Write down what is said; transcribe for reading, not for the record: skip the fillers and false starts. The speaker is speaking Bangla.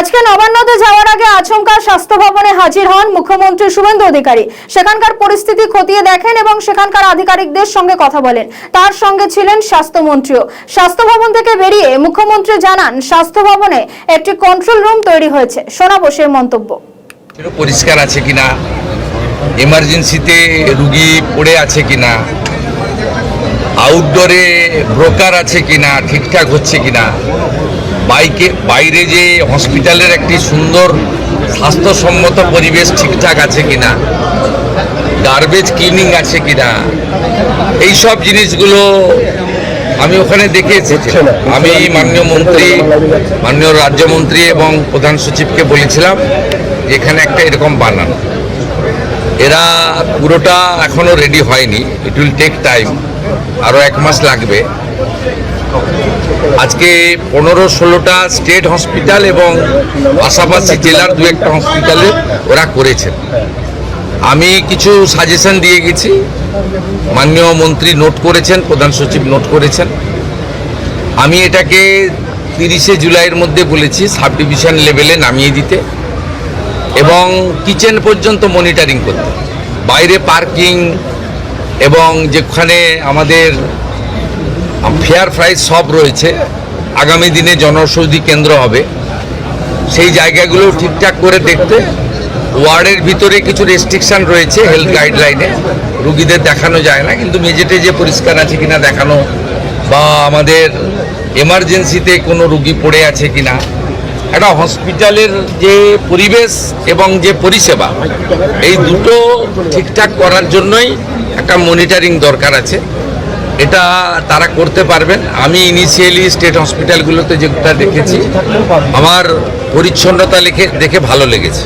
আজকে নবান্নতে যাওয়ার আগে আচমকা স্বাস্থ্য ভবনে হাজির হন মুখ্যমন্ত্রী শুভেন্দু অধিকারী। সেখানকার পরিস্থিতি খতিয়ে দেখেন এবং সেখানকার আধিকারিকদের সঙ্গে কথা বলেন। তার সঙ্গে ছিলেন স্বাস্থ্যমন্ত্রীও। স্বাস্থ্য ভবন থেকে বেরিয়ে মুখ্যমন্ত্রী জানান, স্বাস্থ্য ভবনে একটি কন্ট্রোল রুম তৈরি হয়েছে। শোনাবো সেই মন্তব্য। পরিষ্কার আছে কিনা, এমার্জেন্সিতে রুগী পড়ে আছে কিনা, আউটডোরে ব্রোকার আছে কিনা, ঠিকঠাক হচ্ছে কিনা, বাইরে যে হসপিটালের একটি সুন্দর স্বাস্থ্যসম্মত পরিবেশ ঠিকঠাক আছে কিনা, গার্বেজ ক্লিনিং আছে কিনা, এইসব জিনিসগুলো আমি ওখানে দেখে এসেছি। আমি মাননীয় মন্ত্রী, মাননীয় রাজ্যমন্ত্রী এবং প্রধান সচিবকে বলেছিলাম যে এখানে একটা এরকম বানান। এরা পুরোটা এখনও রেডি হয়নি, ইট উইল টেক টাইম, আরও 1 মাস লাগবে। আজকে 15-16টা স্টেট হসপিটাল এবং পাশাপাশি জেলার 2-1টা হসপিটালে ওরা করেছেন। আমি কিছু সাজেশন দিয়ে গেছি, মাননীয় মন্ত্রী নোট করেছেন, প্রধান সচিব নোট করেছেন। আমি এটাকে 30শে জুলাইয়ের মধ্যে বলেছি সাব ডিভিশন লেভেলে নামিয়ে দিতে এবং কিচেন পর্যন্ত মনিটরিং করতে। বাইরে পার্কিং এবং যেখানে আমাদের ফেয়ার প্রাইস সব রয়েছে, আগামী দিনে জনঔষধি কেন্দ্র হবে, সেই জায়গাগুলো ঠিকঠাক করে দেখতে। ওয়ার্ডের ভিতরে কিছু রেস্ট্রিকশন রয়েছে হেলথ গাইডলাইনে, রুগীদের দেখানো যায় না, কিন্তু মেঝেতে যে পরিষ্কার আছে কিনা দেখানো, বা আমাদের এমার্জেন্সিতে কোনো রুগী পড়ে আছে কিনা, একটা হসপিটালের যে পরিবেশ এবং যে পরিষেবা, এই দুটো ঠিকঠাক করার জন্যই একটা মনিটরিং দরকার আছে। এটা তারা করতে পারবেন। আমি ইনিশিয়ালি স্টেট হসপিটালগুলোতে যেটা দেখেছি, আমার পরিচ্ছন্নতা দেখে ভালো লেগেছে।